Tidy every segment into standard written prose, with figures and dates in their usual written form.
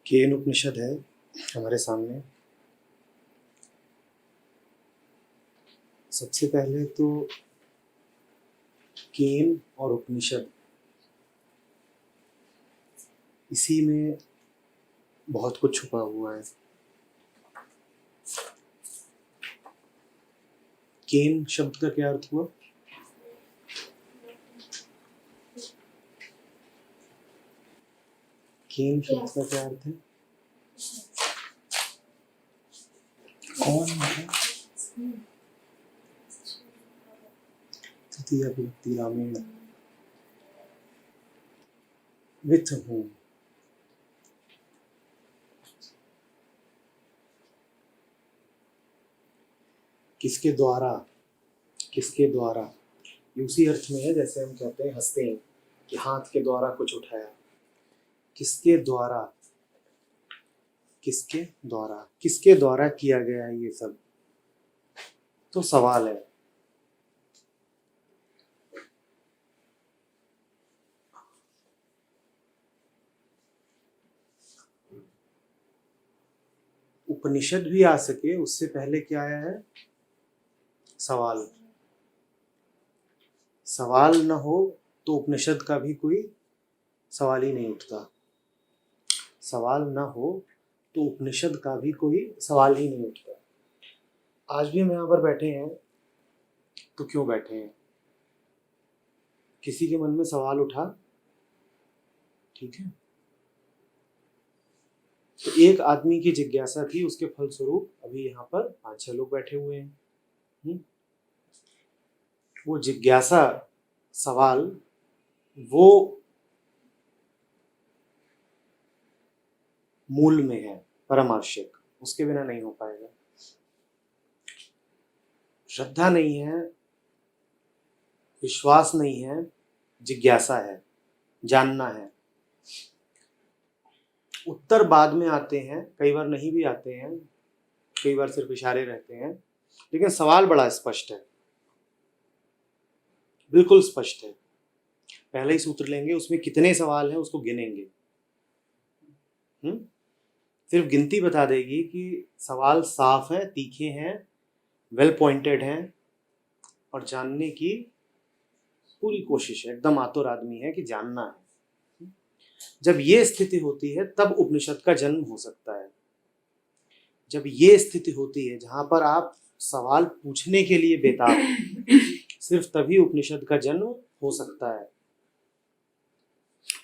केन उपनिषद है हमारे सामने। सबसे पहले तो केन और उपनिषद, इसी में बहुत कुछ छुपा हुआ है। केन शब्द का क्या अर्थ हुआ? केन शब्द का क्या अर्थ है? कौन है? तृतीया विभक्ति रामेण, विथ हूँ। किसके द्वारा? किसके द्वारा ये उसी अर्थ में है जैसे हम कहते हैं, हंसते हैं कि हाथ के द्वारा कुछ उठाया। किसके द्वारा? किसके द्वारा? किसके द्वारा किया गया है ये सब? तो सवाल है। उपनिषद भी आ सके उससे पहले क्या आया है? सवाल। सवाल न हो तो उपनिषद का भी कोई सवाल ही नहीं उठता। सवाल न हो तो उपनिषद का भी कोई सवाल ही नहीं उठता। आज भी हम यहाँ पर बैठे हैं तो क्यों बैठे हैं? किसी के मन में सवाल उठा, ठीक है, तो एक आदमी की जिज्ञासा थी, उसके फलस्वरूप अभी यहाँ पर 5-6 लोग बैठे हुए हैं। वो जिज्ञासा, सवाल, वो मूल में है, परमावश्यक, उसके बिना नहीं हो पाएगा। श्रद्धा नहीं है, विश्वास नहीं है, जिज्ञासा है, जानना है। उत्तर बाद में आते हैं, कई बार नहीं भी आते हैं, कई बार सिर्फ इशारे रहते हैं, लेकिन सवाल बड़ा स्पष्ट है, बिल्कुल स्पष्ट है। पहले ही सूत्र लेंगे, उसमें कितने सवाल हैं उसको गिनेंगे। सिर्फ गिनती बता देगी कि सवाल साफ है, तीखे हैं, वेल पॉइंटेड हैं और जानने की पूरी कोशिश है, एकदम आतुर आदमी है कि जानना है। जब ये स्थिति होती है तब उपनिषद का जन्म हो सकता है। जब ये स्थिति होती है जहां पर आप सवाल पूछने के लिए बेताब, सिर्फ तभी उपनिषद का जन्म हो सकता है।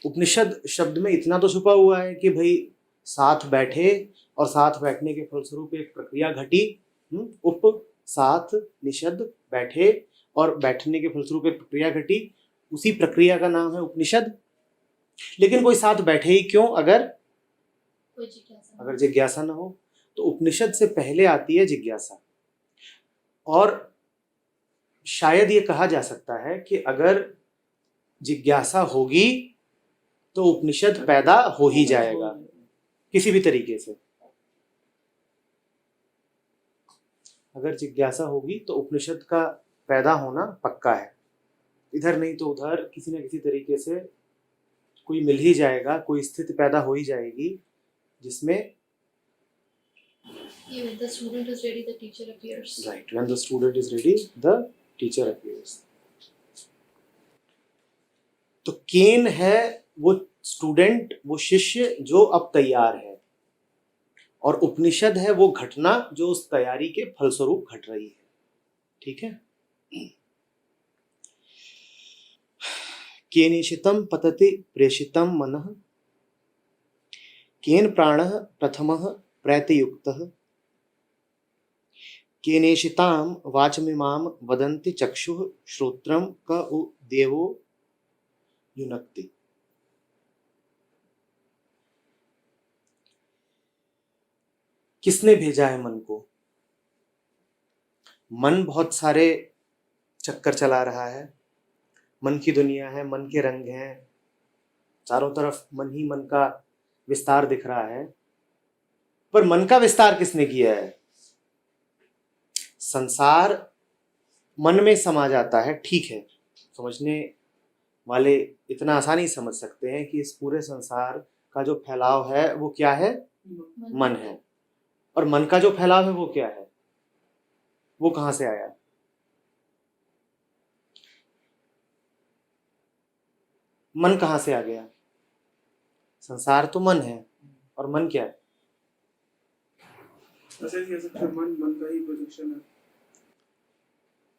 उपनिषद शब्द में इतना तो छुपा हुआ है कि भाई साथ बैठे और साथ बैठने के फलस्वरूप एक प्रक्रिया घटी। उप साथ निषद, बैठे और बैठने के फलस्वरूप एक प्रक्रिया घटी, उसी प्रक्रिया का नाम है उपनिषद। लेकिन कोई साथ बैठे ही क्यों अगर जिज्ञासा ना हो? तो उपनिषद से पहले आती है जिज्ञासा। और शायद ये कहा जा सकता है कि अगर जिज्ञासा होगी तो उपनिषद पैदा हो ही जाएगा किसी भी तरीके से। अगर जिज्ञासा होगी तो उपनिषद का पैदा होना पक्का है। इधर नहीं तो उधर किसी न किसी तरीके से कोई मिल ही जाएगा, कोई स्थिति पैदा हो ही जाएगी जिसमें when the student is ready, the teacher appears. Right, when the student is ready, the teacher appears. तो केन है वो स्टूडेंट, वो शिष्य जो अब तैयार है, और उपनिषद है वो घटना जो उस तैयारी के फलस्वरूप घट रही है। ठीक है। केनेशितं पतति प्रेषितं मनः, केन प्राणः प्रथमः प्रैतियुक्तः, केनेशितां वाचमिमां वदन्ति चक्षुः श्रोत्रं क उ देवो युनक्ति। किसने भेजा है मन को? मन बहुत सारे चक्कर चला रहा है, मन की दुनिया है, मन के रंग हैं, चारों तरफ मन ही मन का विस्तार दिख रहा है। पर मन का विस्तार किसने किया है? संसार मन में समा जाता है, ठीक है, समझने वाले इतना आसानी समझ सकते हैं कि इस पूरे संसार का जो फैलाव है वो क्या है? मन है। और मन का जो फैलाव है वो क्या है? वो कहां से आया? मन कहां से आ गया? संसार तो मन है, और मन क्या है? ऐसे ही कह सकते हैं, मन का ही प्रोजेक्शन है।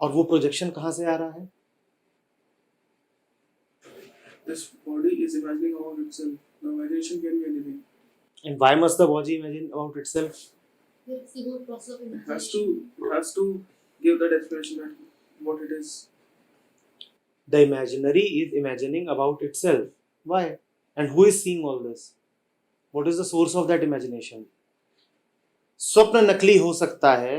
और वो प्रोजेक्शन कहां से आ रहा है? This body is imagining about itself. The imagination can be anything. And why must the body imagine about itself? It's the whole process of It imagination. has to give that explanation that what it is. The imaginary is imagining about itself. Why? And who is seeing all this? What is the source of that imagination? स्वप्न नकली हो सकता है,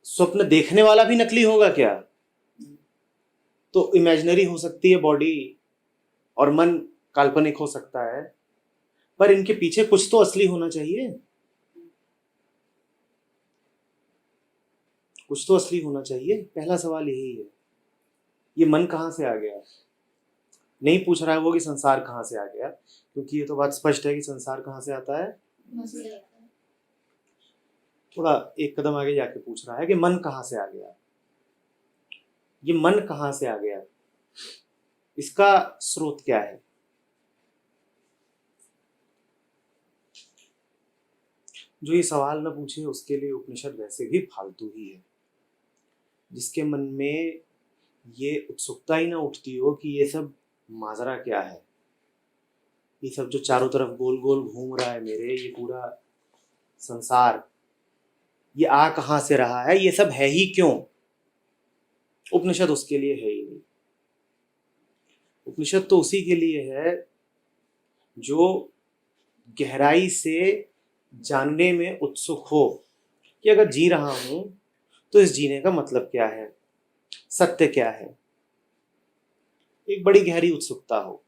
स्वप्न देखने वाला भी नकली होगा क्या? तो इमेजिनरी हो सकती है बॉडी, और मन काल्पनिक हो सकता है, पर इनके पीछे कुछ तो असली होना चाहिए। कुछ तो असली होना चाहिए। पहला सवाल यही है, ये मन कहां से आ गया? नहीं पूछ रहा है वो कि संसार कहां से आ गया, क्योंकि ये तो बात स्पष्ट है कि संसार कहां से आता है। मन से आता है। थोड़ा एक कदम आगे जाके पूछ रहा है कि मन कहां से आ गया। ये मन कहां से आ गया, इसका स्रोत क्या है? जो ये सवाल न पूछे उसके लिए उपनिषद वैसे भी फालतू ही है। जिसके मन में ये उत्सुकता ही ना उठती हो कि ये सब माजरा क्या है, ये सब जो चारों तरफ गोल गोल घूम रहा है मेरे, ये पूरा संसार, ये आ कहां से रहा है, ये सब है ही क्यों, उपनिषद उसके लिए है ही नहीं। उपनिषद तो उसी के लिए है जो गहराई से जानने में उत्सुक हो कि अगर जी रहा हूं तो इस जीने का मतलब क्या है, सत्य क्या है। एक बड़ी गहरी उत्सुकता हो,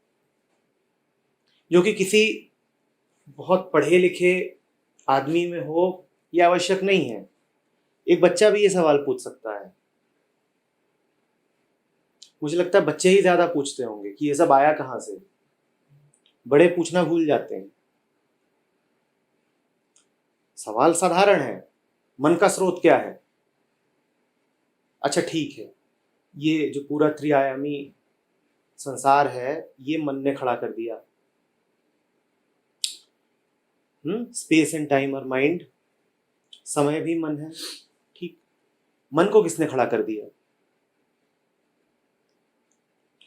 जो कि किसी बहुत पढ़े लिखे आदमी में हो यह आवश्यक नहीं है। एक बच्चा भी ये सवाल पूछ सकता है। मुझे लगता है बच्चे ही ज्यादा पूछते होंगे कि ये सब आया कहां से। बड़े पूछना भूल जाते हैं। सवाल साधारण है, मन का स्रोत क्या है? अच्छा ठीक है, ये जो पूरा त्रिआयामी संसार है ये मन ने खड़ा कर दिया। स्पेस एंड टाइम और माइंड, समय भी मन है। ठीक, मन को किसने खड़ा कर दिया?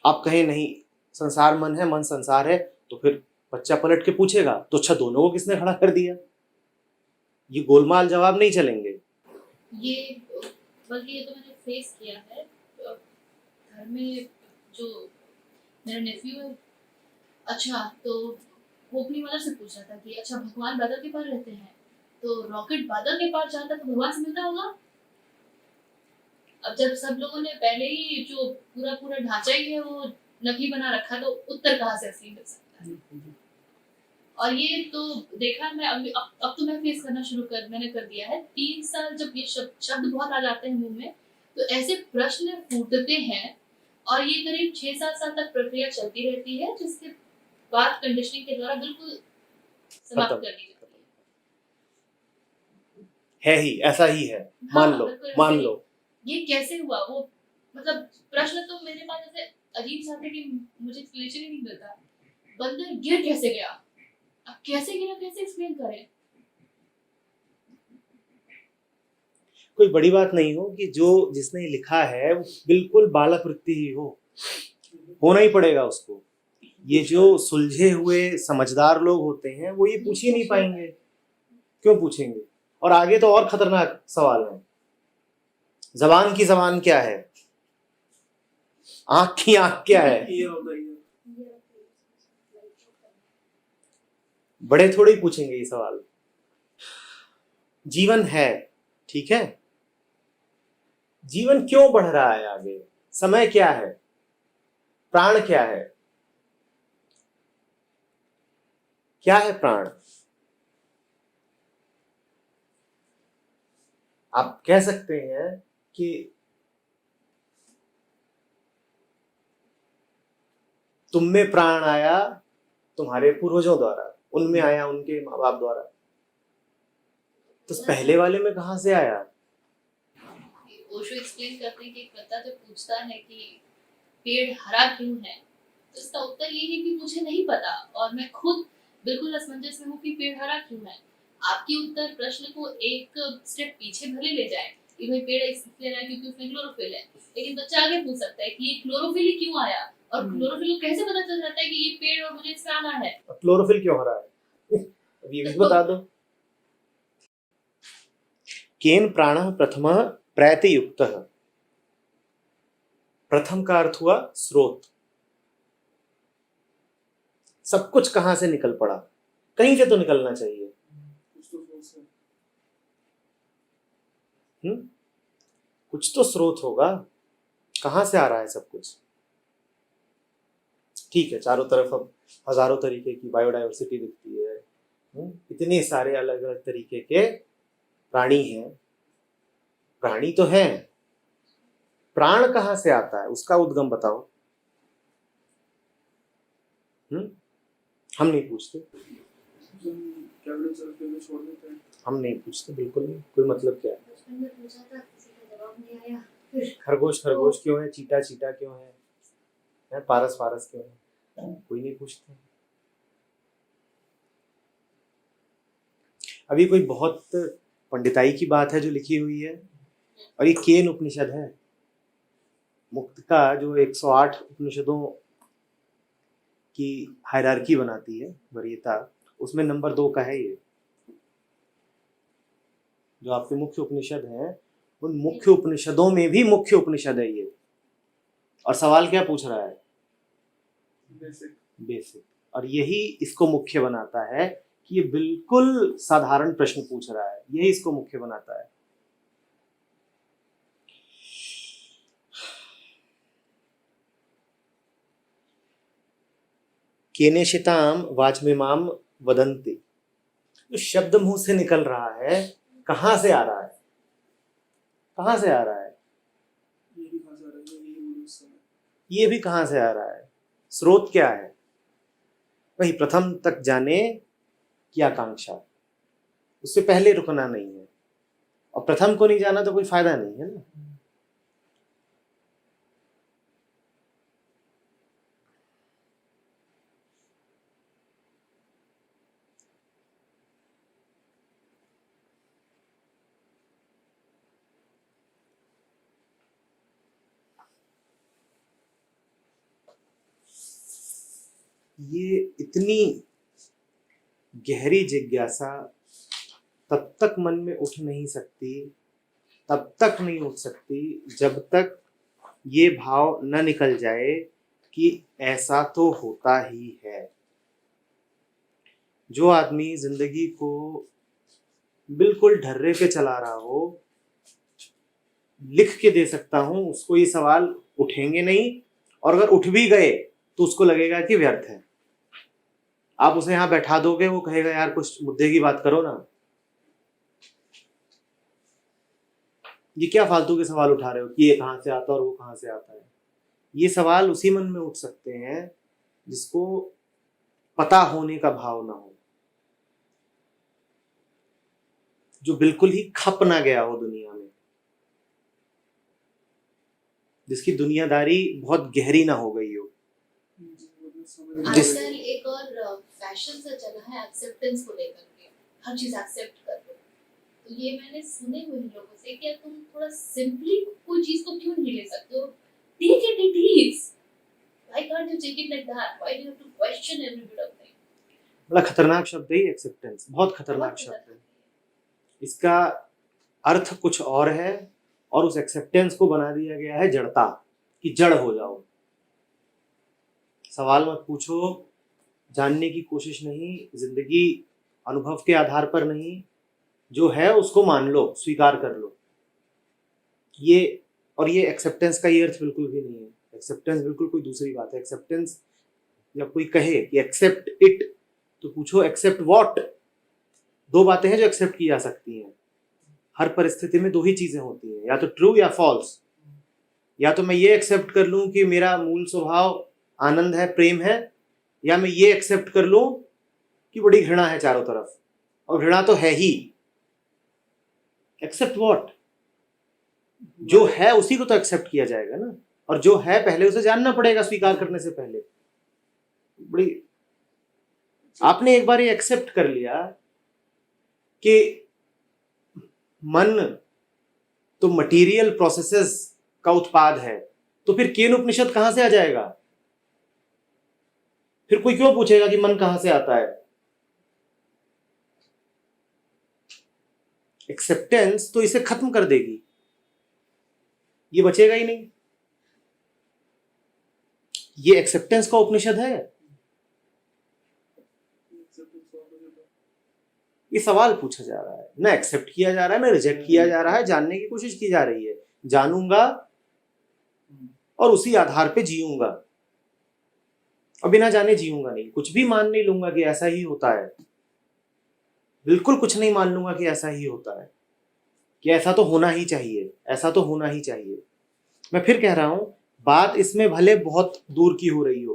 आप कहें नहीं संसार मन है, मन संसार है, तो फिर बच्चा पलट के पूछेगा तो अच्छा दोनों को किसने खड़ा कर दिया? ये गोलमाल जवाब नहीं चलेंगे। ये बल्कि ये तो मैंने फेस किया है। घर में जो मेरा नेफ्यू है, अच्छा तो वो अपनी मदर से पूछ रहा था कि अच्छा भगवान बादल के पार रहते हैं, तो रॉकेट बादल के पार जाता तो भगवान से मिलता होगा। अब जब सब लोगों ने पहले ही जो पूरा पूरा ढांचा ही है वो नकली बना रखा, तो उत्तर कहाँ से असली मिल सकता है? और ये तो देखा मैं अब तो मैं फेस करना मैंने कर दिया है। 3 साल जब ये शब्द बहुत आ जाते हैं मुंह में, तो ऐसे प्रश्न फूटते हैं, और ये करीब 6-7 साल तक प्रक्रिया चलती रहती है, जिसके बाद कंडीशनिंग के द्वारा बिल्कुल समाप्त कर दी जाती है ही ऐसा ही है। हाँ, मान लो, बिल्कुल ऐसे मान ही। लो। ये कैसे हुआ? वो मतलब प्रश्न तो मेरे पास ऐसे अजीब सा था कि मुझे एक्सप्लेनेशन ही नहीं मिलता। बंदर गिर कैसे गया? अब कैसे गिरा, कैसे एक्सप्लेन करें? कोई बड़ी बात नहीं हो कि जो जिसने लिखा है वो बिल्कुल बालक वृत्ति ही हो, होना ही पड़ेगा उसको। ये जो सुलझे हुए समझदार लोग होते हैं वो ये पूछ ही नहीं पाएंगे। क्यों पूछेंगे? और आगे तो और खतरनाक सवाल है, जबान की जबान क्या है, आंख की आंख क्या है। बड़े थोड़े ही पूछेंगे ये सवाल। जीवन है, ठीक है, जीवन क्यों बढ़ रहा है आगे, समय क्या है, प्राण क्या है, क्या है प्राण? आप कह सकते हैं कि तुम में प्राण आया तुम्हारे पूर्वजों द्वारा, उनमें आया उनके माँ बाप द्वारा। तो पहले वाले में कहाँ से आया? ओशो एक्सप्लेन करते हैं कि एक बंदा जब पूछता है कि पेड़ हरा क्यों है, तो इसका उत्तर ये है कि मुझे नहीं पता और मैं खुद बिल्कुल असमंजस में हूँ कि पेड़ हरा क्यों है। आपकी उत्तर प्रश्न को एक स्टेप पीछे भले ले जाए कि भाई पेड़ इसलिए हरा है क्योंकि उसमें क्लोरोफिल है, लेकिन बच्चा आगे पूछ सकता है कि ये क्लोरोफिल ही क्यों आया और क्लोरोफिल को कैसे पता चल जाता है कि ये पेड़ और मुझे इससे आना है। क्लोरोफिल क्यों हरा है अब ये भी बता दो। केन प्राणः प्रथमः प्रैति युक्तः। प्रथम का अर्थ हुआ स्रोत। सब कुछ कहां से निकल पड़ा? कहीं से तो निकलना चाहिए। कुछ तो स्रोत होगा। कहां से आ रहा है सब कुछ? ठीक है, चारों तरफ अब हजारों तरीके की बायोडायवर्सिटी दिखती है। इतने सारे अलग अलग तरीके के प्राणी हैं। प्राणी तो हैं, प्राण कहां से आता है? उसका उद्गम बताओ। हम नहीं पूछते, हम नहीं पूछते, बिल्कुल नहीं। कोई मतलब क्या है? खरगोश खरगोश क्यों है? चीटा चीटा क्यों है? पारस पारस क्यों है? कोई नहीं पूछते। अभी कोई बहुत पंडिताई की बात है जो लिखी हुई है, और ये केन उपनिषद है। मुक्त का जो 108 उपनिषदों की हायरार्की बनाती है, वरीयता, उसमें नंबर 2 का है ये। जो आपके मुख्य उपनिषद हैं, उन मुख्य उपनिषदों में भी मुख्य उपनिषद है ये। और सवाल क्या पूछ रहा है? बेसिक। और यही इसको मुख्य बनाता है कि ये बिल्कुल साधारण प्रश्न पूछ रहा है, यही इसको मुख्य बनाता है। केनेशिताम वाचमिमाम वदन्ति। जो शब्द मुंह से निकल रहा है, कहां से आ रहा है? कहां से आ रहा है? ये भी कहां से आ रहा है? स्रोत क्या है? वही प्रथम तक जाने की आकांक्षा, उससे पहले रुकना नहीं है। और प्रथम को नहीं जाना तो कोई फायदा नहीं है ना। ये इतनी गहरी जिज्ञासा तब तक मन में उठ नहीं सकती, तब तक नहीं उठ सकती जब तक ये भाव न निकल जाए कि ऐसा तो होता ही है। जो आदमी जिंदगी को बिल्कुल ढर्रे पे चला रहा हो, लिख के दे सकता हूं, उसको ये सवाल उठेंगे नहीं, और अगर उठ भी गए तो उसको लगेगा कि व्यर्थ है। आप उसे यहां बैठा दोगे, वो कहेगा यार कुछ मुद्दे की बात करो ना, ये क्या फालतू के सवाल उठा रहे हो कि ये कहां से आता है और वो कहां से आता है। ये सवाल उसी मन में उठ सकते हैं जिसको पता होने का भाव ना हो, जो बिल्कुल ही खप ना गया हो दुनिया में, जिसकी दुनियादारी बहुत गहरी ना हो गई हो। आजकल एक और फैशन सा चला है एक्सेप्टेंस को लेकर के, हर चीज एक्सेप्ट कर लो। तो ये मैंने सुने हुए लोगों से कि तुम थोड़ा सिंपली कोई चीज को क्यों नहीं ले सकते हो? Take it it is, why can't you take it like that? Why do you have to question every bit of thing? बड़ा खतरनाक शब्द है एक्सेप्टेंस, बहुत खतरनाक शब्द है। इसका अर्थ कुछ और है, और उस एक्सेप्टेंस को बना दिया गया है जड़ता, कि जड़ हो जाओ। सवाल मत पूछो, जानने की कोशिश नहीं, जिंदगी अनुभव के आधार पर नहीं, जो है उसको मान लो, स्वीकार कर लो। ये एक्सेप्टेंस का ये अर्थ बिल्कुल भी नहीं है। एक्सेप्टेंस बिल्कुल कोई दूसरी बात है। एक्सेप्टेंस, जब कोई कहे कि एक्सेप्ट इट, तो पूछो एक्सेप्ट व्हाट। 2 बातें हैं जो एक्सेप्ट की जा सकती हैं। हर परिस्थिति में 2 ही चीजें होती हैं, या तो ट्रू या फॉल्स। या तो मैं ये एक्सेप्ट कर लूं कि मेरा मूल स्वभाव आनंद है, प्रेम है, या मैं ये एक्सेप्ट कर लूं कि बड़ी घृणा है चारों तरफ, और घृणा तो है ही। Accept what? जो है उसी को तो एक्सेप्ट किया जाएगा ना, और जो है पहले उसे जानना पड़ेगा स्वीकार करने से पहले। बड़ी आपने एक बार ये एक्सेप्ट कर लिया कि मन तो मटेरियल प्रोसेसेस का उत्पाद है, तो फिर केन उपनिषद कहां से आ जाएगा? फिर कोई क्यों पूछेगा कि मन कहां से आता है? एक्सेप्टेंस तो इसे खत्म कर देगी, ये बचेगा ही नहीं। ये एक्सेप्टेंस का उपनिषद है। ये सवाल पूछा जा रहा है, ना एक्सेप्ट किया जा रहा है, ना रिजेक्ट किया जा रहा है, जानने की कोशिश की जा रही है। जानूंगा और उसी आधार पे जीऊंगा, और बिना जाने जीऊंगा नहीं। कुछ भी मान नहीं लूंगा कि ऐसा ही होता है, बिल्कुल कुछ नहीं मान लूंगा कि ऐसा ही होता है, कि ऐसा तो होना ही चाहिए, ऐसा तो होना ही चाहिए। मैं फिर कह रहा हूं, बात इसमें भले बहुत दूर की हो रही हो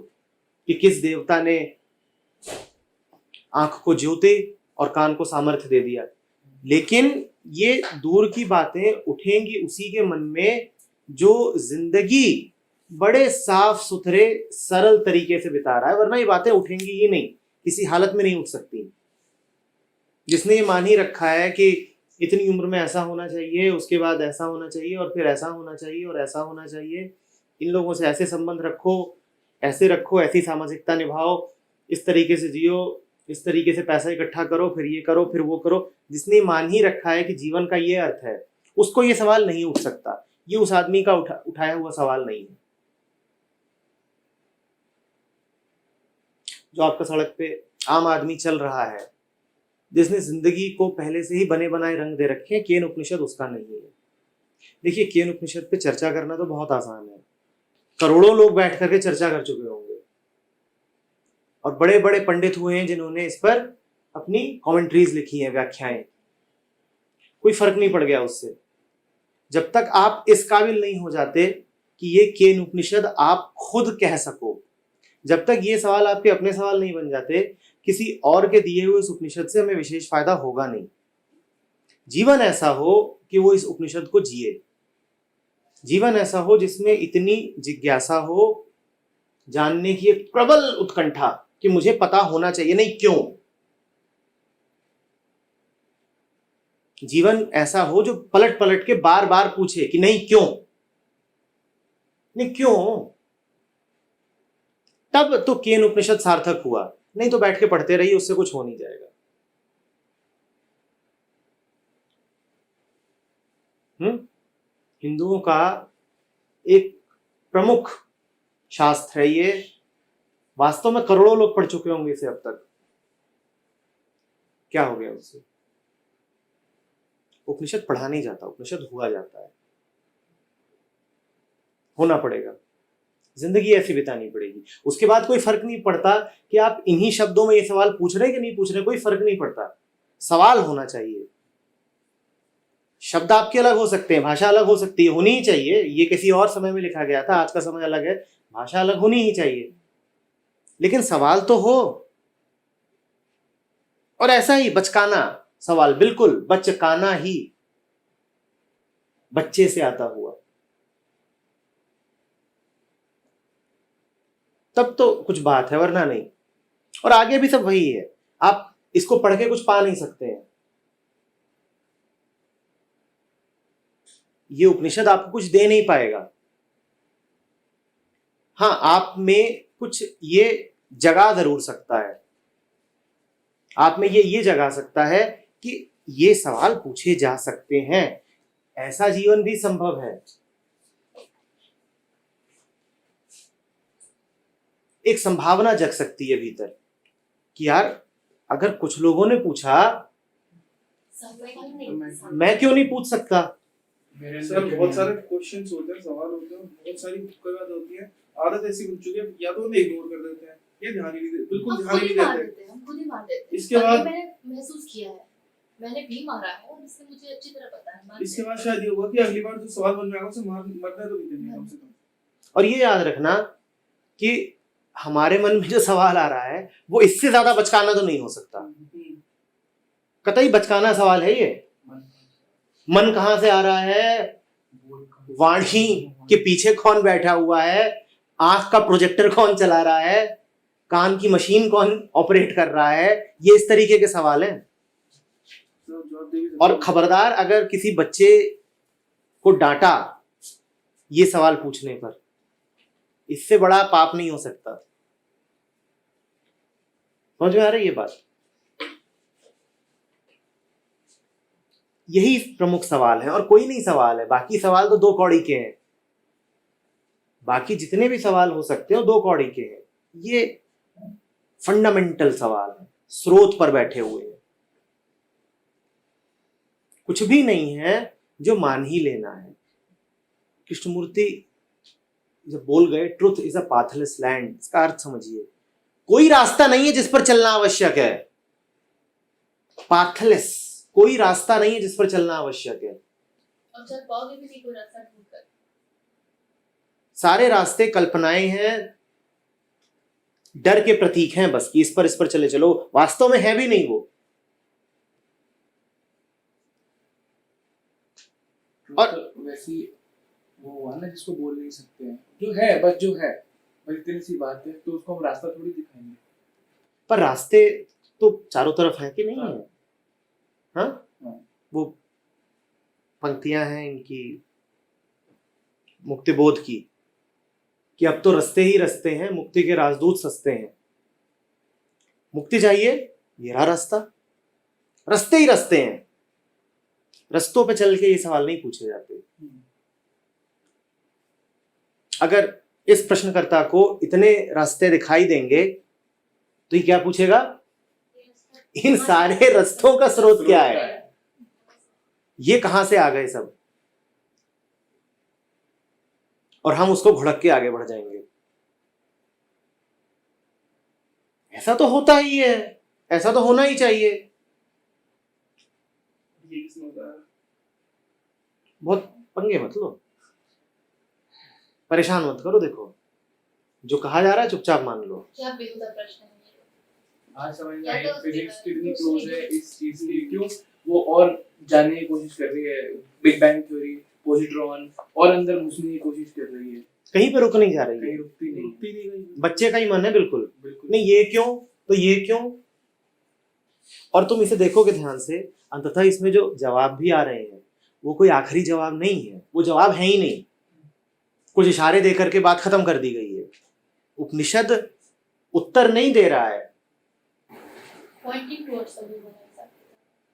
कि किस देवता ने आंख को ज्योति और कान को सामर्थ्य दे दिया, लेकिन ये दूर की बातें उठेंगी उसी के मन में जो जिंदगी बड़े साफ सुथरे सरल तरीके से बिता रहा है, वरना ये बातें उठेंगी ही नहीं, किसी हालत में नहीं उठ सकती। जिसने ये मान ही रखा है कि इतनी उम्र में ऐसा होना चाहिए, उसके बाद ऐसा होना चाहिए, और फिर ऐसा होना चाहिए और ऐसा होना चाहिए, इन लोगों से ऐसे संबंध रखो, ऐसे रखो, ऐसी सामाजिकता निभाओ, इस तरीके से जियो, इस तरीके से पैसा इकट्ठा करो, फिर ये करो, फिर वो करो, जिसने मान ही रखा है कि जीवन का ये अर्थ है, उसको ये सवाल नहीं उठ सकता। ये उस आदमी का उठाया हुआ सवाल नहीं है। जो आपका सड़क पे आम आदमी चल रहा है, जिसने जिंदगी को पहले से ही बने बनाए रंग दे रखे हैं, केन उपनिषद उसका नहीं है। देखिए, केन उपनिषद पे चर्चा करना तो बहुत आसान है, करोड़ों लोग बैठ करके चर्चा कर चुके होंगे, और बड़े बड़े पंडित हुए हैं जिन्होंने इस पर अपनी कमेंट्रीज लिखी हैं, व्याख्याएं। कोई फर्क नहीं पड़ गया उससे, जब तक आप इस काबिल नहीं हो जाते कि ये केन उपनिषद आप खुद कह सको, जब तक ये सवाल आपके अपने सवाल नहीं बन जाते, किसी और के दिए हुए इस उपनिषद से हमें विशेष फायदा होगा नहीं। जीवन ऐसा हो कि वो इस उपनिषद को जिए, जीवन ऐसा हो जिसमें इतनी जिज्ञासा हो, जानने की एक प्रबल उत्कंठा कि मुझे पता होना चाहिए, नहीं क्यों। जीवन ऐसा हो जो पलट पलट के बार बार पूछे कि नहीं क्यों, नहीं क्यों। तब तो केन उपनिषद सार्थक हुआ, नहीं तो बैठ के पढ़ते रहिए, उससे कुछ हो नहीं जाएगा। हिंदुओं का एक प्रमुख शास्त्र है ये, वास्तव में करोड़ों लोग पढ़ चुके होंगे इसे अब तक। क्या हो गया उससे? उपनिषद पढ़ा नहीं जाता, उपनिषद हुआ जाता है। होना पड़ेगा, जिंदगी ऐसी बितानी पड़ेगी। उसके बाद कोई फर्क नहीं पड़ता कि आप इन्हीं शब्दों में ये सवाल पूछ रहे हैं कि नहीं पूछ रहे, कोई फर्क नहीं पड़ता। सवाल होना चाहिए। शब्द आपके अलग हो सकते हैं, भाषा अलग हो सकती है, होनी ही चाहिए। ये किसी और समय में लिखा गया था, आज का समय अलग है, भाषा अलग होनी ही चाहिए, लेकिन सवाल तो हो। और ऐसा ही बचकाना सवाल, बिल्कुल बचकाना ही, बच्चे से आता हुआ, तब तो कुछ बात है, वरना नहीं। और आगे भी सब वही है, आप इसको पढ़ के कुछ पा नहीं सकते हैं। ये उपनिषद आपको कुछ दे नहीं पाएगा। हाँ, आप में कुछ ये जगा जरूर सकता है, आप में ये जगा सकता है कि ये सवाल पूछे जा सकते हैं, ऐसा जीवन भी संभव है। एक संभावना जग सकती है भीतर कि यार अगर कुछ लोगों ने पूछा, मैं क्यों नहीं पूछ सकता। सर बहुत सारे क्वेश्चंस होते हैं, सवाल होते हैं, बहुत सारी बात होती है, आदत ऐसी बन चुकी है, या तो उन्हें इग्नोर कर देते हैं या ध्यान ही नहीं देते, बिल्कुल ध्यान ही नहीं देते। हम खुद ही मार देते हैं। इसके बाद मैंने महसूस किया है, मैंने भी मारा है और इससे मुझे अच्छी तरह पता है। इसके बाद शायद ये होगा कि अगली बार जो सवाल मन में आएगा उसे मरना तो नहीं देंगे कम से कम। और ये याद रखना कि हमारे मन में जो सवाल आ रहा है वो इससे ज्यादा बचकाना तो नहीं हो सकता। कतई बचकाना सवाल है ये। मन कहाँ से आ रहा है? वाणी के पीछे कौन बैठा हुआ है, आंख का प्रोजेक्टर कौन चला रहा है, कान की मशीन कौन ऑपरेट कर रहा है, ये इस तरीके के सवाल हैं। और खबरदार अगर किसी बच्चे को डांटा ये सवाल पूछने पर, इससे बड़ा पाप नहीं हो सकता। समझ में आ रही है ये बात? यही प्रमुख सवाल है और कोई नहीं सवाल है। बाकी सवाल तो 2 कौड़ी के हैं, बाकी जितने भी सवाल हो सकते हो 2 कौड़ी के हैं। ये फंडामेंटल सवाल है, स्रोत पर बैठे हुए हैं। कुछ भी नहीं है जो मान ही लेना है। कृष्णमूर्ति जब बोल गए truth is a pathless land, इसका अर्थ समझिए, कोई रास्ता नहीं है जिस पर चलना आवश्यक है। पाथलेस, कोई रास्ता नहीं है जिस पर चलना आवश्यक है। और चल पाओगे भी नहीं कोई रास्ता ढूंढकर। सारे रास्ते कल्पनाएं हैं, डर के प्रतीक हैं बस, कि इस पर चले चलो, वास्तव में है भी नहीं वो। और वैसी वो हुआ ना जिसको बोल नहीं सकते हैं, जो है बस, जो है बस इतनी सी बात है, तो उसको हम रास्ता थोड़ी दिखाएंगे। पर रास्ते तो चारों तरफ है कि नहीं है? हाँ, वो पंक्तियां हैं इनकी मुक्तिबोध की, कि अब तो रस्ते ही रस्ते हैं, मुक्ति के राजदूत सस्ते हैं। मुक्ति चाहिए, ये रहा रास्ता, रस्ते ही रस्ते हैं। रस्तों पे चल के ये सवाल नहीं पूछे जाते। अगर इस प्रश्नकर्ता को इतने रास्ते दिखाई देंगे तो ये क्या पूछेगा? इन सारे रास्तों का स्रोत क्या है? ये कहां से आ गए सब? और हम उसको भुड़क के आगे बढ़ जाएंगे। ऐसा तो होता ही है, ऐसा तो होना ही चाहिए। बहुत पंगे मत लो, परेशान मत करो। देखो जो कहा जा रहा है चुपचाप मान लो। क्या बेहुदा प्रश्न है ये? आज समझ में आया फिजिक्स कितनी क्लोज है इस चीज की, क्यों वो और जानने की कोशिश कर रही है, बिग बैंग थ्योरी, पॉजिट्रॉन, और अंदर घुसने की कोशिश कर रही है। कहीं पे रुक नहीं जा रही है, कहीं रुकती नहीं। बच्चे का ही मन है बिल्कुल बिल्कुल नहीं, ये क्यों तो ये क्यों। और तुम इसे देखोगे ध्यान से, अंततः इसमें जो जवाब भी आ रहे हैं वो कोई आखिरी जवाब नहीं है, वो जवाब है ही नहीं। कुछ इशारे देकर के बात खत्म कर दी गई है। उपनिषद उत्तर नहीं दे रहा है। पॉइंटिंग टुवर्ड्स समझ।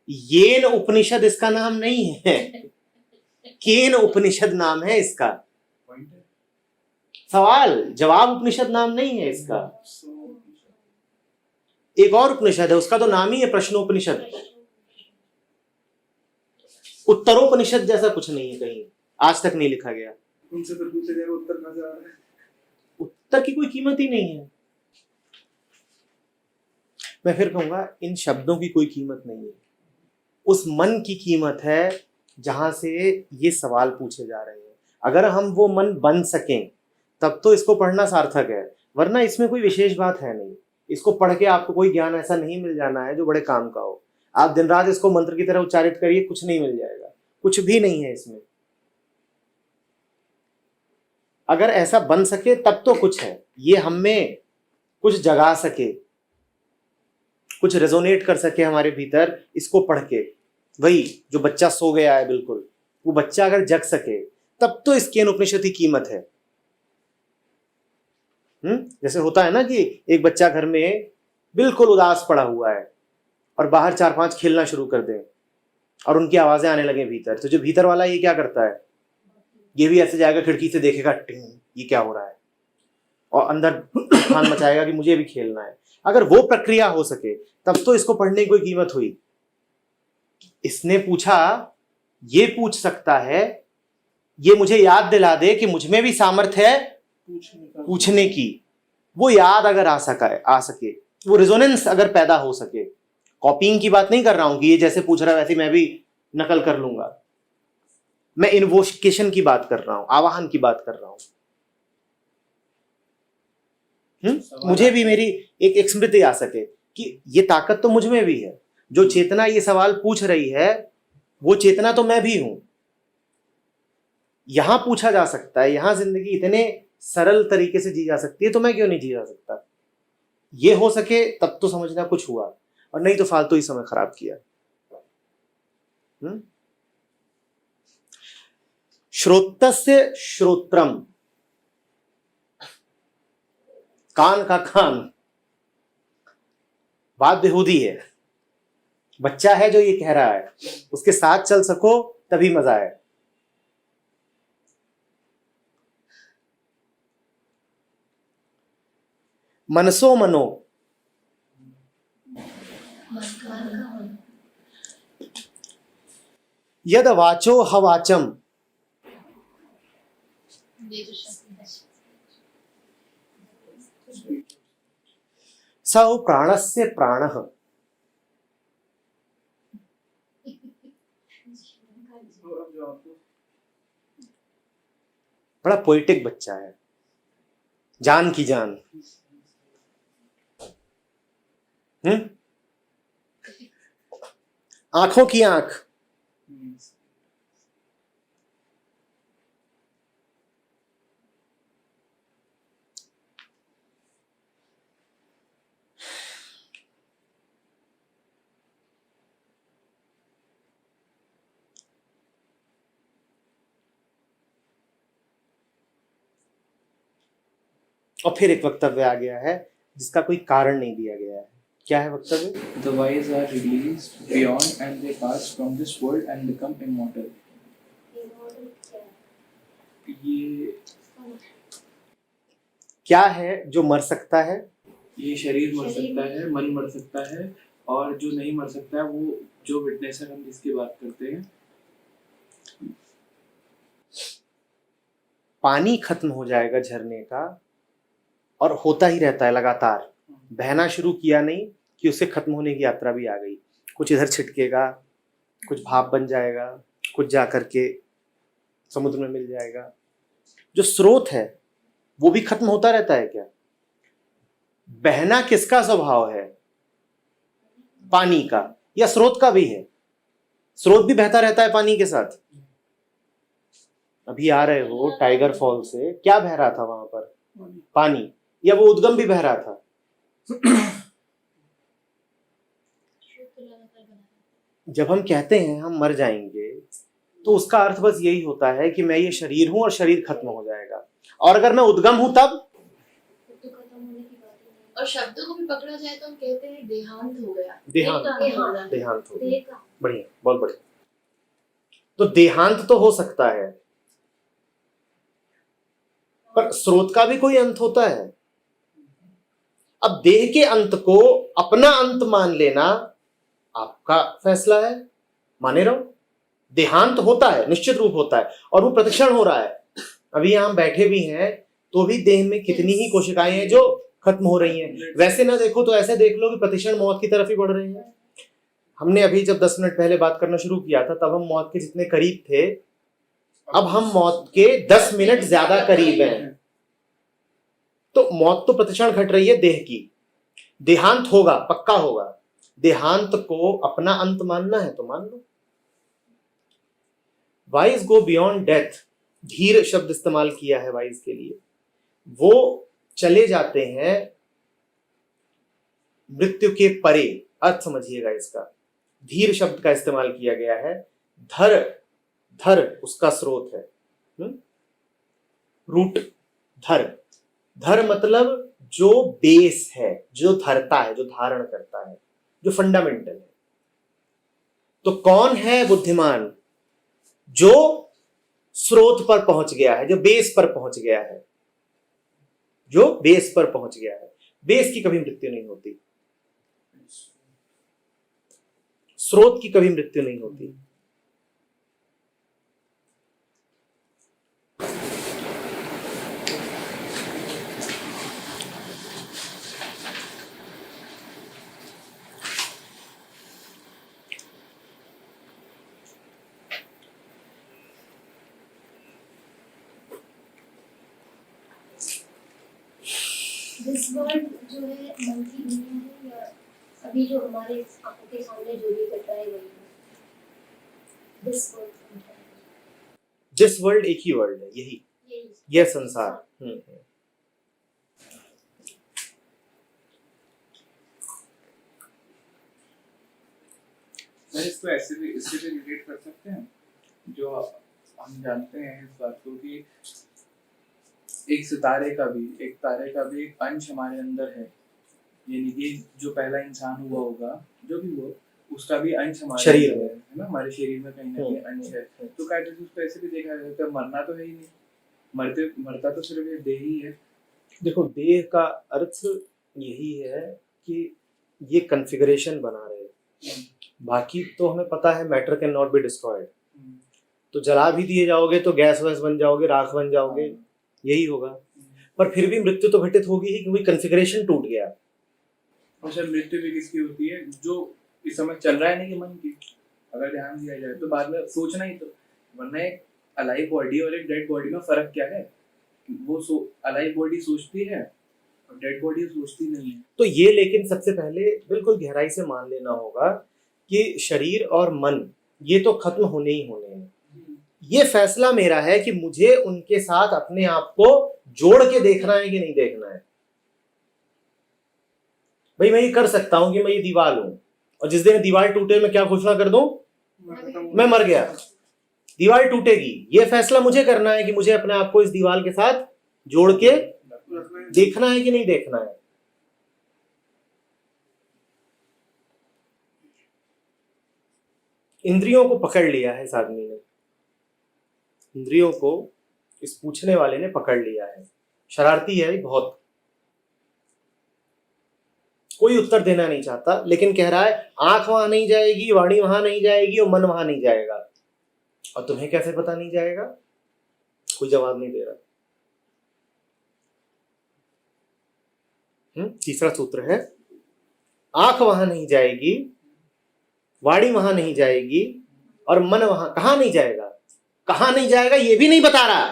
येन उपनिषद इसका नाम नहीं है, केन उपनिषद नाम है इसका। सवाल जवाब उपनिषद नाम नहीं है इसका। एक और उपनिषद है, उसका तो नाम ही है प्रश्नोपनिषद। उत्तरोपनिषद जैसा कुछ नहीं है, कहीं आज तक नहीं लिखा गया। उनसे फिर पूछा जाएगा उत्तर कहां से आ रहा है? उत्तर की कोई कीमत ही नहीं है। मैं फिर कहूंगा इन शब्दों की कोई कीमत नहीं है, उस मन की कीमत है जहां से ये सवाल पूछे जा रहे हैं। अगर हम वो मन बन सकें तब तो इसको पढ़ना सार्थक है, वरना इसमें कोई विशेष बात है नहीं। इसको पढ़ के आपको कोई ज्ञान ऐसा नहीं मिल जाना है जो बड़े काम का हो। आप दिन रात इसको मंत्र की तरह उच्चारित करिए, कुछ नहीं मिल जाएगा, कुछ भी नहीं है इसमें। अगर ऐसा बन सके तब तो कुछ है, ये हम में कुछ जगा सके, कुछ रेजोनेट कर सके हमारे भीतर इसको पढ़ के। वही जो बच्चा सो गया है बिल्कुल, वो बच्चा अगर जग सके तब तो इसकी उपनिषद की कीमत है। जैसे होता है ना कि एक बच्चा घर में बिल्कुल उदास पड़ा हुआ है और बाहर 4-5 खेलना शुरू कर दें और उनकी आवाजें आने लगे भीतर, तो जो भीतर वाला ये क्या करता है, ये भी ऐसे जाएगा खिड़की से देखेगा, टिंग ये क्या हो रहा है, और अंदर खान मचाएगा कि मुझे भी खेलना है। अगर वो प्रक्रिया हो सके तब तो इसको पढ़ने की कोई कीमत हुई। इसने पूछा, ये पूछ सकता है, ये मुझे याद दिला दे कि मुझ में भी सामर्थ्य है पूछने की। वो याद अगर आ सके, वो रेजोनेंस अगर पैदा हो सके। कॉपिंग की बात नहीं कर रहा हूं कि ये जैसे पूछ रहा है वैसे मैं भी नकल कर लूंगा। मैं इन्वोकेशन की बात कर रहा हूं, आवाहन की बात कर रहा हूं। मुझे भी मेरी एक स्मृति आ सके कि ये ताकत तो मुझ में भी है। जो चेतना ये सवाल पूछ रही है वो चेतना तो मैं भी हूं। यहां पूछा जा सकता है, यहां जिंदगी इतने सरल तरीके से जी जा सकती है, तो मैं क्यों नहीं जी जा सकता? ये हो सके तब तो समझना कुछ हुआ, और नहीं तो फालतू ही समय खराब किया। श्रोतस्य श्रोत्रम, कान का कान, बात बेहूदी है। बच्चा है जो ये कह रहा है, उसके साथ चल सको तभी मजा है। मनसो मनो, यद वाचो हवाचम, ये जो शब्द है सौ प्राणस्य प्राणः। बड़ा पोइटिक बच्चा है, जान की जान। आंखों की आंख। और फिर एक वक्तव्य आ गया है जिसका कोई कारण नहीं दिया गया है। क्या है वक्तव्य? The wise are released beyond and they pass from this world and become immortal. ये क्या है जो मर सकता है? ये शरीर मर सकता है, मन मर सकता है, और जो नहीं मर सकता है वो जो विटनेसर हम जिसकी बात करते हैं। पानी खत्म हो जाएगा झरने का, और होता ही रहता है लगातार। बहना शुरू किया नहीं कि उससे खत्म होने की यात्रा भी आ गई। कुछ इधर छिटकेगा, कुछ भाप बन जाएगा, कुछ जा करके समुद्र में मिल जाएगा। जो स्रोत है वो भी खत्म होता रहता है क्या? बहना किसका स्वभाव है? पानी का, या स्रोत का भी है? स्रोत भी बहता रहता है पानी के साथ। अभी आ रहे हो टाइगर फॉल से, क्या बह रहा था वहां पर? पानी। या वो उद्गम भी बह रहा था? जब हम कहते हैं हम मर जाएंगे, तो उसका अर्थ बस यही होता है कि मैं ये शरीर हूं और शरीर खत्म हो जाएगा। और अगर मैं उद्गम हूं तब तो खत्म होने की बात ही नहीं। और शब्दों को भी पकड़ा जाए तो हम कहते हैं देहांत हो गया। देहांत देहांत हो गया। बढ़िया, बहुत बढ़िया। तो देहांत तो हो सकता है, पर स्रोत का भी कोई अंत होता है। अब देह के अंत को अपना अंत मान लेना आपका फैसला है, माने रहो। देहांत होता है, निश्चित रूप होता है, और वो प्रतिक्षण हो रहा है। अभी यहां हम बैठे भी हैं तो भी देह में कितनी ही कोशिकाएं हैं जो खत्म हो रही हैं। वैसे ना देखो तो ऐसे देख लो कि प्रतिक्षण मौत की तरफ ही बढ़ रहे हैं। हमने अभी जब 10 मिनट पहले बात करना शुरू किया था तब हम मौत के जितने करीब थे, अब हम मौत के 10 मिनट ज्यादा करीब हैं। तो मौत तो प्रतिक्षण घट रही है देह की। देहांत होगा, पक्का होगा। देहांत को अपना अंत मानना है तो मान लो। वाइज गो बियॉन्ड डेथ, धीर शब्द इस्तेमाल किया है वाइज के लिए। वो चले जाते हैं मृत्यु के परे। अर्थ समझिएगा इसका। धीर शब्द का इस्तेमाल किया गया है। धर, धर उसका स्रोत है। रूट, धर। धर मतलब जो बेस है, जो धरता है, जो धारण करता है, जो फंडामेंटल है। तो कौन है बुद्धिमान? जो स्रोत पर पहुंच गया है, जो बेस पर पहुंच गया है, जो बेस पर पहुंच गया है। बेस की कभी मृत्यु नहीं होती, स्रोत की कभी मृत्यु नहीं होती। दिस वर्ल्ड जो है मन की दुनिया है या अभी जो हमारे आंखों के सामने जो भी घट रहा है वही है? दिस वर्ल्ड जिस वर्ल्ड एक ही वर्ल्ड है, यही यही यह संसार। सर इसको ऐसे भी इससे भी रिलेट कर सकते हैं, जो हम जानते हैं इस बात को कि एक तारे का भी एक अंश हमारे अंदर है, यानी कि जो पहला इंसान हुआ होगा जो भी हुआ उसका भी अंश हमारे शरीर अंदर में है ना, हमारे शरीर में कहीं ना कहीं अंश है। तो कहते हैं उसको ऐसे भी देखा जाता है, मरना तो है ही नहीं, मरता तो सिर्फ ये देह ही है। देखो, देह का अर्थ यही है कि ये कॉन्फ़िगरेशन बना रहे हैं। बाकी तो हमें पता है matter can not be destroyed, तो जला भी दिए जाओगे तो गैस वैस बन जाओगे, राख बन जाओगे, यही होगा। पर फिर भी मृत्यु तो घटित होगी ही, क्योंकि कॉन्फ़िगरेशन टूट गया। और सर मृत्यु भी किसकी होती है, जो इस समय चल रहा है ना कि मन की, अगर ध्यान दिया जाए तो बाद में सोचना ही तो, वरना एक अलाइव बॉडी और एक डेड बॉडी में फर्क क्या है? वो अलाइव बॉडी सोचती है और डेड बॉडी सोचती नहीं है। तो ये लेकिन सबसे पहले बिल्कुल गहराई से मान लेना होगा कि शरीर और मन ये तो खत्म होने ही होने हैं। ये फैसला मेरा है कि मुझे उनके साथ अपने आप को जोड़ के देखना है कि नहीं देखना है। भाई मैं ये कर सकता हूं कि मैं ये दीवार हूं, और जिस दिन दीवार टूटे मैं क्या घोषणा कर दूं? मैं मर गया। दीवार टूटेगी, ये फैसला मुझे करना है कि मुझे अपने आप को इस दीवार के साथ जोड़ के देखना है कि नहीं देखना है। इंद्रियों को पकड़ लिया है इस आदमी ने, इंद्रियों को इस पूछने वाले ने पकड़ लिया है। शरारती है बहुत, कोई उत्तर देना नहीं चाहता, लेकिन कह रहा है आंख वहां नहीं जाएगी, वाणी वहां नहीं जाएगी और मन वहां नहीं जाएगा। और तुम्हें कैसे पता नहीं जाएगा? कोई जवाब नहीं दे रहा। तीसरा सूत्र है, आंख वहां नहीं जाएगी, वाणी वहां नहीं जाएगी और मन वहां कहां नहीं जाएगा। कहां नहीं जाएगा ये भी नहीं बता रहा,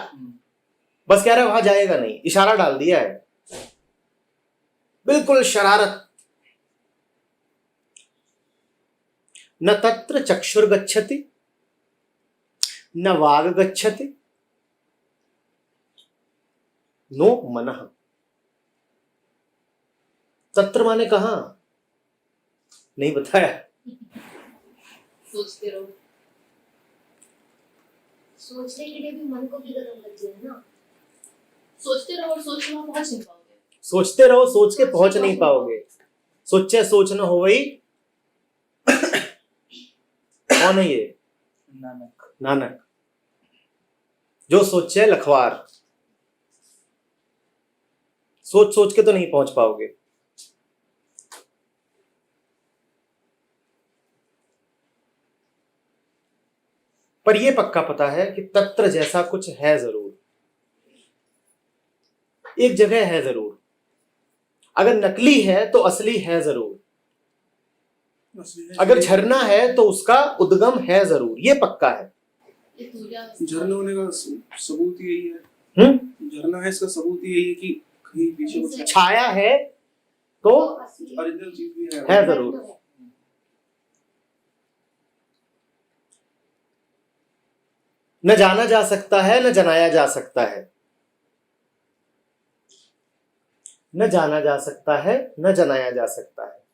बस कह रहा है वहां जाएगा नहीं, इशारा डाल दिया है। बिल्कुल शरारत। न तत्र चक्षुर गच्छति न वाग गच्छति नो मनः। तत्र माने कहां नहीं बताया। सोचते रहो। सोचने के लिए भी मन को भी गर्म कर दिया है ना। सोचते रहो और सोच में पहुंच नहीं पाओगे। सोचते रहो, सोच के पहुंच नहीं पाओगे। सोचे सोच न हो वही। कौन है ये? नानक। जो सोचे लखवार। सोच सोच के तो नहीं पहुंच पाओगे। पर यह पक्का पता है कि तत्र जैसा कुछ है जरूर, एक जगह है जरूर। अगर नकली है तो असली है जरूर। अगर झरना है तो उसका उद्गम है जरूर, ये पक्का है। झरना होने का सबूत यही है। झरना है इसका सबूत यही है कि कहीं पीछे कुछ छाया है तो ओरिजिनल चीज भी है जरूर। न जाना जा सकता है न जनाया जा सकता है। न जाना जा सकता है न जनाया जा सकता है।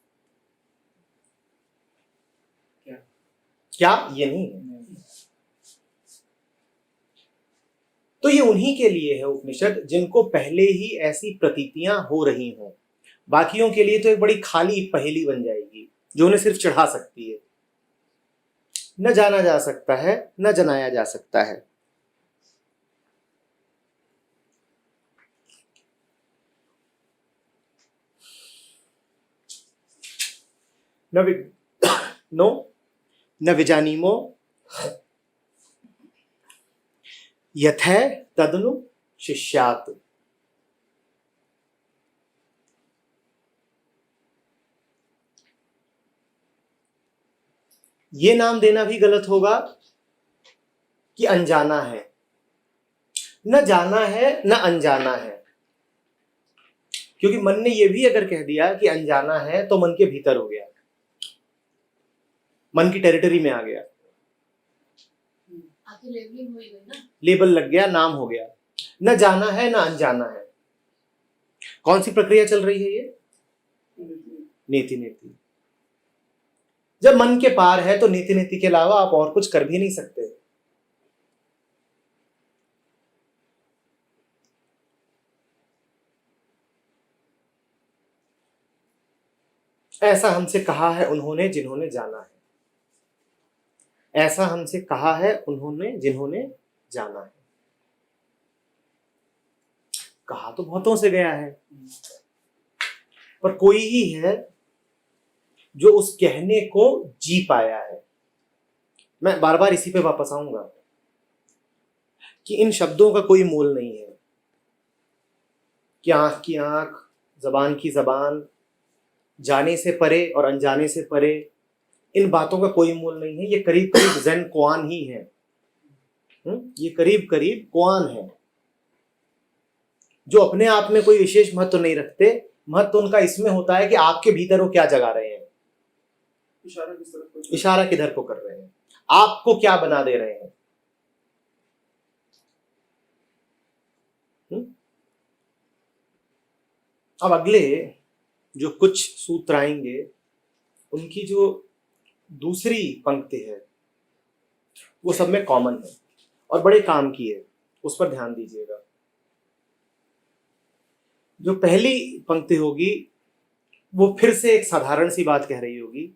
क्या ये नहीं है? तो ये उन्हीं के लिए है उपनिषद जिनको पहले ही ऐसी प्रतीतियां हो रही हों। बाकियों के लिए तो एक बड़ी खाली पहेली बन जाएगी जो उन्हें सिर्फ चढ़ा सकती है। न जाना जा सकता है न जनाया जा सकता है। न विजानीमो यथै तदनु शिष्यात्। ये नाम देना भी गलत होगा कि अनजाना है। न जाना है न अनजाना है, क्योंकि मन ने यह भी अगर कह दिया कि अनजाना है तो मन के भीतर हो गया, मन की टेरिटरी में आ गया, आगे लेबलिंग हो ही गई ना। लेबल लग गया, नाम हो गया। न जाना है न अनजाना है। कौन सी प्रक्रिया चल रही है ये? नेति नेति। जब मन के पार है तो नेति नेति के अलावा आप और कुछ कर भी नहीं सकते। ऐसा हमसे कहा है उन्होंने जिन्होंने जाना है, ऐसा हमसे कहा है उन्होंने जिन्होंने जाना है। कहा तो बहुतों से गया है, पर कोई ही है जो उस कहने को जी पाया है। मैं बार बार इसी पे वापस आऊंगा कि इन शब्दों का कोई मोल नहीं है कि आंख की आंख, जबान की जबान, जाने से परे और अनजाने से परे, इन बातों का कोई मोल नहीं है। ये करीब करीब ज़ेन कुआन ही है। ये करीब करीब कुआन है जो अपने आप में कोई विशेष महत्व नहीं रखते। महत्व उनका इसमें होता है कि आपके भीतर वो क्या जगा रहे हैं, इशारा किधर को कर रहे हैं, आपको क्या बना दे रहे हैं। अब अगले जो कुछ सूत्र आएंगे उनकी जो दूसरी पंक्ति है वो सब में कॉमन है और बड़े काम की है, उस पर ध्यान दीजिएगा। जो पहली पंक्ति होगी वो फिर से एक साधारण सी बात कह रही होगी,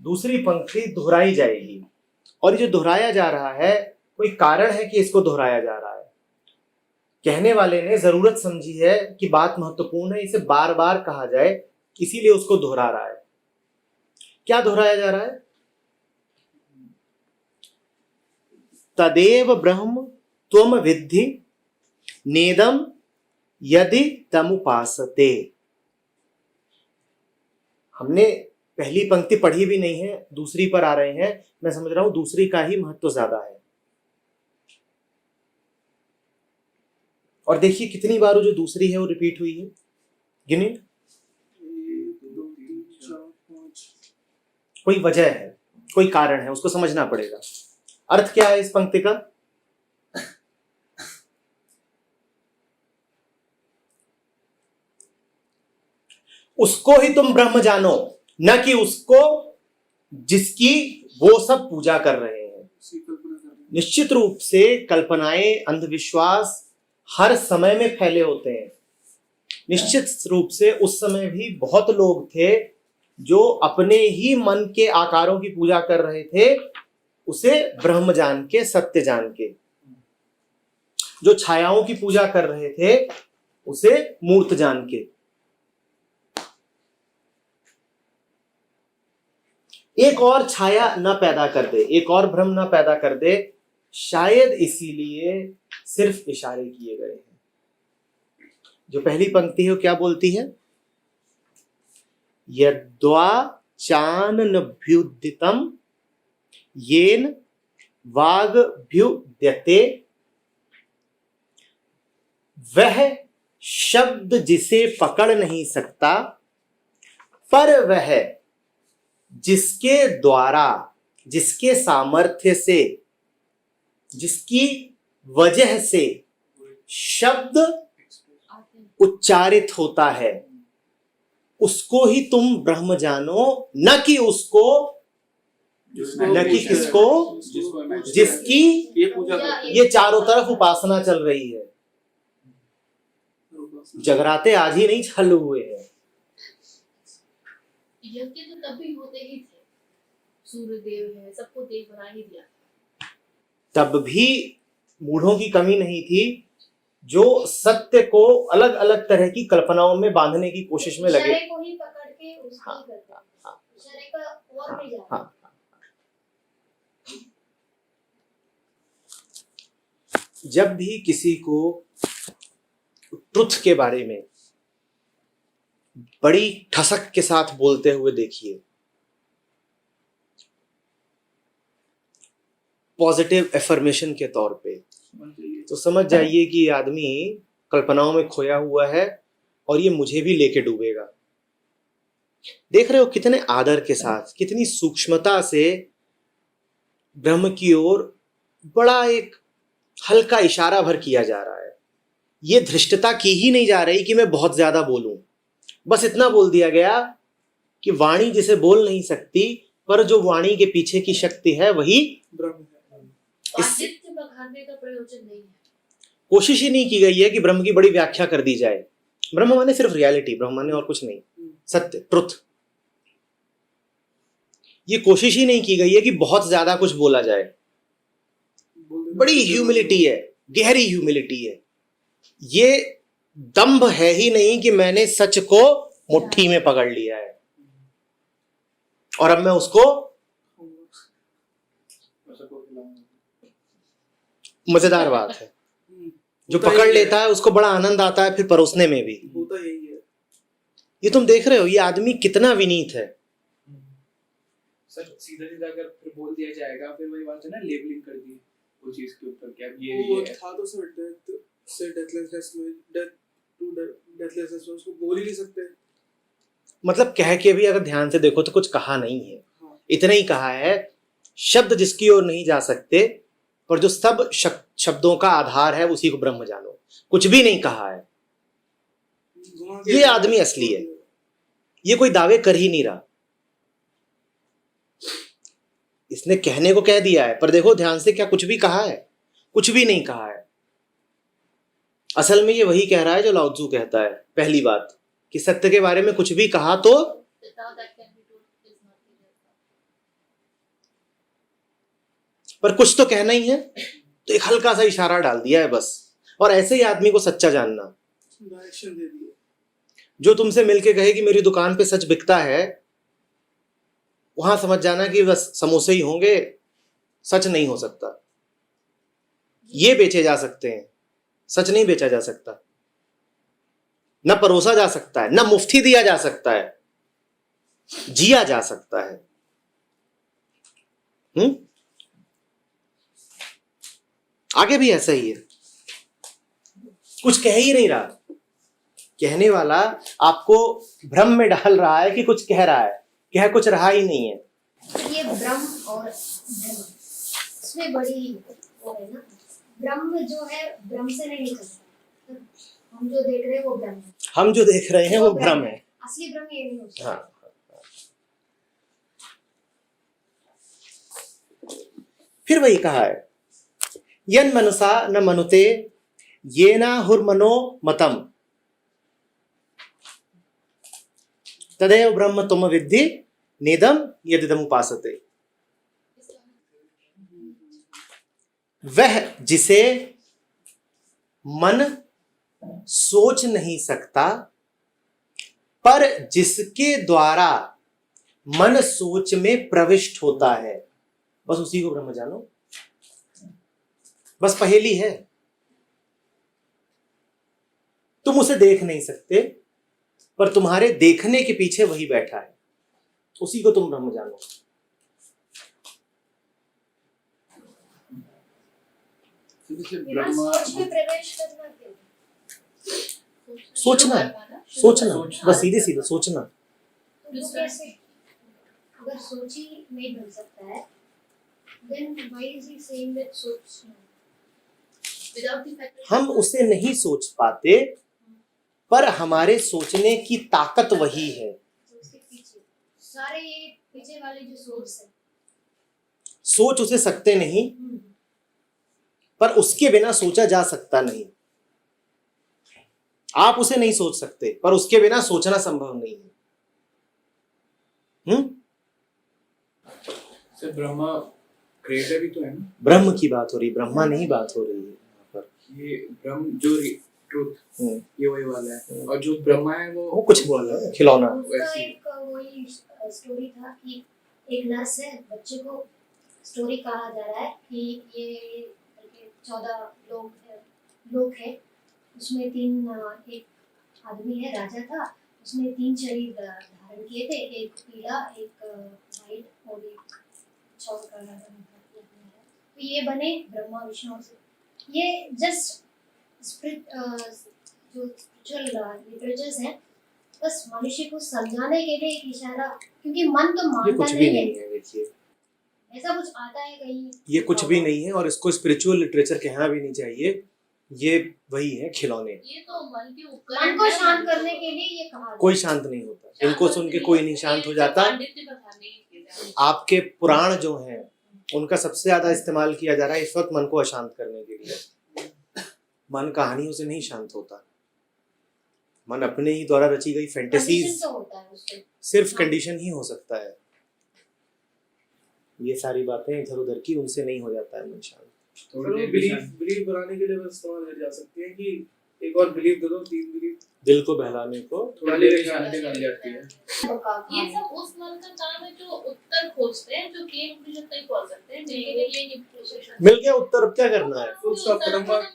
दूसरी पंक्ति दोहराई जाएगी और ये जो दोहराया जा रहा है कोई कारण है कि इसको दोहराया जा रहा है। कहने वाले ने जरूरत समझी है कि बात महत्वपूर्ण है, इसे बार बार कहा जाए, इसीलिए उसको दोहरा रहा है। क्या दोहराया जा रहा है? तदेव ब्रह्म त्वम विद्धि नेदम यदि तमुपासते। हमने पहली पंक्ति पढ़ी भी नहीं है, दूसरी पर आ रहे हैं। मैं समझ रहा हूं दूसरी का ही महत्व ज्यादा है। और देखिए कितनी बार वो जो दूसरी है वो रिपीट हुई है, गिने। 1 2 3 4 5। कोई वजह है, कोई कारण है, उसको समझना पड़ेगा। अर्थ क्या है इस पंक्ति का? उसको ही तुम ब्रह्म जानो, न कि उसको जिसकी वो सब पूजा कर रहे हैं। निश्चित रूप से कल्पनाएं, अंधविश्वास हर समय में फैले होते हैं। निश्चित रूप से उस समय भी बहुत लोग थे जो अपने ही मन के आकारों की पूजा कर रहे थे, उसे ब्रह्म जान के, सत्य जान के। जो छायाओं की पूजा कर रहे थे उसे मूर्त जान के। एक और छाया ना पैदा कर दे, एक और भ्रम ना पैदा कर दे, शायद इसीलिए सिर्फ इशारे किए गए हैं। जो पहली पंक्ति है वो क्या बोलती है? यद्वा चाननभ्युदितम येन वाग्भ्युद्यते, वह शब्द जिसे पकड़ नहीं सकता, पर वह जिसके द्वारा, जिसके सामर्थ्य से, जिसकी वजह से शब्द उच्चारित होता है, उसको ही तुम ब्रह्म जानो, न कि उसको, न कि किसको, जिसकी ये चारों तरफ उपासना चल रही है। जगराते आज ही नहीं चालू हुए हैं। यज्ञ तो तब भी होते ही थे, सूर्य देव है, सबको देव बना ही दिया। तब भी मूढ़ों की कमी नहीं थी जो सत्य को अलग अलग तरह की कल्पनाओं में बांधने की कोशिश में लगे। इशारे को ही पकड़ के उसकी हाँ, करते हैं। हाँ, इशारे का और भी ज्यादा। हाँ। जब भी किसी को ट्रुथ के बारे में बड़ी ठसक के साथ बोलते हुए देखिए, पॉजिटिव एफर्मेशन के तौर पे, तो समझ जाइए कि ये आदमी कल्पनाओं में खोया हुआ है और ये मुझे भी लेके डूबेगा। देख रहे हो कितने आदर के साथ, कितनी सूक्ष्मता से ब्रह्म की ओर बड़ा एक हल्का इशारा भर किया जा रहा है। ये धृष्टता की ही नहीं जा रही कि मैं बहुत ज्यादा बोलूं, बस इतना बोल दिया गया कि वाणी जिसे बोल नहीं सकती, पर जो वाणी के पीछे की शक्ति है वही ब्रह्म है। पांडित्य बखानने का प्रयोजन नहीं है। कोशिश ही नहीं की गई है कि ब्रह्म की बड़ी व्याख्या कर दी जाए। ब्रह्म माने सिर्फ रियलिटी, ब्रह्म माने और कुछ नहीं, सत्य, ट्रुथ। ये कोशिश ही नहीं की गई है कि बहुत ज्यादा कुछ बोला जाए। बड़ी ह्यूमिलिटी है, गहरी ह्यूमिलिटी है। ये दंभ है ही नहीं कि मैंने सच को मुट्ठी में पकड़ लिया है और अब मैं उसको मजेदार बात है। जो पकड़ लेता है उसको बड़ा आनंद आता है फिर परोसने में भी। होता यही है। ये तुम देख रहे हो ये आदमी कितना विनीत है। सर सीधा सीधा अगर फिर बोल दिया जाएगा, फिर वही बात है ना, लेबलिंग कर दी वो चीज के ऊपर कि अब वो ये था तो सर डेथ से डेथलेसनेस में, डेथ टू डेथलेसनेस में उसको बोल ही नहीं सकते। मतलब कह के भी अगर ध्यान से देखो तो कुछ कहा नहीं है। हाँ। इतना ही कहा है, शब्द जिसकी ओर नहीं जा सकते, पर जो सब शब्दों का आधार है उसी को ब्रह्म जानो। कुछ भी नहीं कहा है। ये आदमी असली है, ये कोई दावे कर ही नहीं रहा। इसने कहने को कह दिया है, पर देखो ध्यान से, क्या कुछ भी कहा है? कुछ भी नहीं कहा है। असल में ये वही कह रहा है जो लाओ त्सु कहता है, पहली बात, कि सत्य के बारे में कुछ भी कहा तो पर कुछ तो कहना ही है, तो एक हल्का सा इशारा डाल दिया है बस। और ऐसे ही आदमी को सच्चा जानना। डायरेक्शन दे दिया। जो तुमसे मिलके कहे कि मेरी दुकान पे सच बिकता है, वहां समझ जाना कि बस समोसे ही होंगे, सच नहीं हो सकता। ये बेचे जा सकते हैं, सच नहीं बेचा जा सकता। न परोसा जा सकता है, न मुफ्ती दिया जा सकता है, जिया जा सकता है। आगे भी ऐसा ही है, कुछ कह ही नहीं रहा। कहने वाला आपको भ्रम में डाल रहा है कि कुछ कह रहा है, कह कुछ रहा ही नहीं है। ये ब्रह्म और ब्रह्म, इसमें बड़ी वो है ना, ब्रह्म जो है ब्रह्म से नहीं निकल सकता। हम जो देख रहे हैं वो ब्रह्म है, हम जो देख रहे हैं वो भ्रम है। असली ब्रह्म ये नहीं हो सकता। हाँ। फिर वही कहा है, यन मनसा न मनुते येना हुर्मनो मतम तदेव ब्रह्म तुम विद्धि नेदम यदिदम उपासते। वह जिसे मन सोच नहीं सकता, पर जिसके द्वारा मन सोच में प्रविष्ट होता है, बस उसी को ब्रह्म जानो। बस पहेली है, तुम उसे देख नहीं सकते, पर तुम्हारे देखने के पीछे वही बैठा है, उसी को तुम ब्रह्म जानो। बिना सोच में प्रवेश करना क्यों? सोचना, सोचना, बस सीधे सीधे सोचना। तो वो कैसे? अगर सोच ही नहीं बन सकता है, then why is he saying that सोचना? हम उसे नहीं सोच पाते, पर हमारे सोचने की ताकत वही है। तो उसके पीछे सारे ये पीछे वाले जो सोर्स है, सोच उसे सकते नहीं, पर उसके बिना सोचा जा सकता नहीं। आप उसे नहीं सोच सकते, पर उसके बिना सोचना संभव नहीं है। सर ब्रह्मा क्रिएटर ही तो है ना? ब्रह्म की बात हो रही, ब्रह्मा नहीं बात हो रही है यहाँ पर। ये ब्रह्म जो ट्रुथ, ये वही वाला है। और जो ब्रह्मा है वो कुछ बोल रहा है, खिलौना। उसका एक वही स्टोरी था कि एक नर्स है, बच्चे को स्टोरी कहा जा रहा है कि ये 14 लोग है, उसमें 3 एक आदमी है, राजा था, उसने 3 शरीर धारण किए थे, एक पीला, एक वाइट और एक चौक का धारण किया है। तो ये बने ब्रह्मा विष्णु से। ये जस्ट स्पिरिट जो स्पिरिचुअल लिटरेचर्स हैं बस मनुष्य को समझाने के लिए एक इशारा, क्योंकि मन तो ये मानता कुछ भी नहीं है। नहीं है। देखिए, ऐसा कुछ आता है कहीं, ये कुछ भी नहीं है और इसको स्पिरिचुअल लिटरेचर कहना भी नहीं चाहिए। ये वही है खिलौने। ये तो मन के उपकरण मन को है, शांत मन करने को- के लिए ये कहा कोई जाता है। शांत नहीं होता, इनको सुन के कोई नहीं शांत हो जाता। पांडित्य बताने के लिए। आपके पुराण जो हैं उनका सबसे ज्यादा इस्तेमाल किया जा रहा है इस वक्त मन को अशांत करने के लिए। मन कहानियों से नहीं शांत होता, मन अपने ही द्वारा रची गई कंडीशन फैंटेसीज, तो होता है उससे। सिर्फ कंडीशन ही हो सकता है। ये सारी बातें इधर उधर की, उनसे नहीं हो जाता है मन शांत। थोड़ी देर भी शांत। बिलीव बनाने के लिए बस इस्तेमाल कर जा सकते हैं कि एक और बिलीव दे दो, 3 बिलीव, दिल को बहलाने को। थोड़ा देर शांति बन जाती है। ये सब उस मन का काम है जो उत्तर खोजते हैं, जो केन उपनिषद तक पहुंच सकते हैं। मेरे लिए ये नहीं पूछा। मिल गया उत्तर, अब क्या करना है? उसका ब्रह्मा।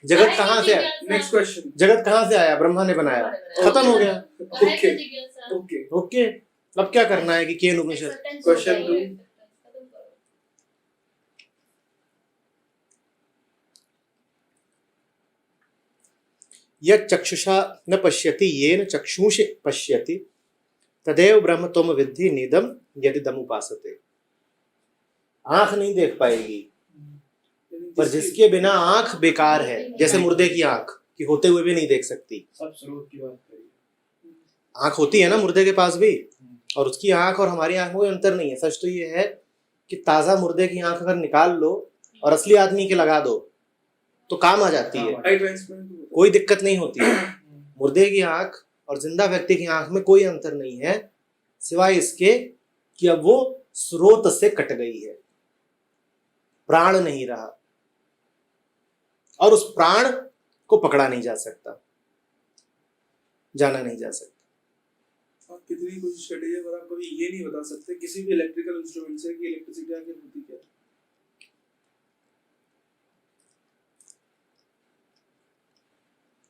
जगत कहाँ से आया? Next question. जगत कहाँ से आया? ब्रह्मा ने बनाया, खत्म हो गया। ओके। ओके। ओके, अब क्या करना है कि केन उपनिषद। Question 2. यत् चक्षुषा न पश्यति येन चक्षुषे पश्यति तदेव ब्रह्म त्वम विद्धि निदम यदिदम उपासते। आंख नहीं देख पाएगी, पर जिसके बिना आंख बेकार है, जैसे मुर्दे की आंख कि होते हुए भी नहीं देख सकती। सब स्रोत की बात करिए। आंख होती है ना मुर्दे के पास भी, और उसकी आंख और हमारी आंख में कोई अंतर नहीं है। सच तो ये है कि ताजा मुर्दे की आंख अगर निकाल लो और असली आदमी के लगा दो तो काम आ जाती है, आई ट्रांसपेरेंट होता कोई दिक्कत नहीं होती है। मुर्दे की आंख और जिंदा व्यक्ति की आंख में कोई अंतर नहीं है, सिवाय इसके कि अब वो स्रोत से कट गई है, प्राण नहीं रहा, और उस प्राण को पकड़ा नहीं जा सकता, जाना नहीं जा सकता। है। आप कितनी कोशिश कर लीजिए पर आप कभी ये नहीं बता सकते किसी भी इलेक्ट्रिकल इंस्ट्रूमेंट से कि इलेक्ट्रिसिटी आखिर होती क्या है।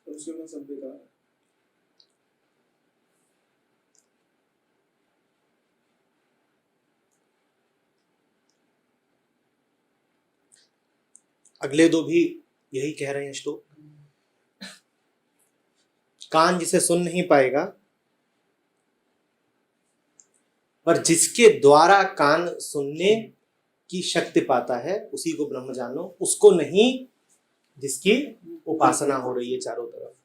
और उसके बिना सब बेकार है। अगले दो भी यही कह रहे हैं श्लोक। कान जिसे सुन नहीं पाएगा, पर जिसके द्वारा कान सुनने की शक्ति पाता है उसी को ब्रह्म जानो, उसको नहीं जिसकी उपासना हो रही है चारों तरफ।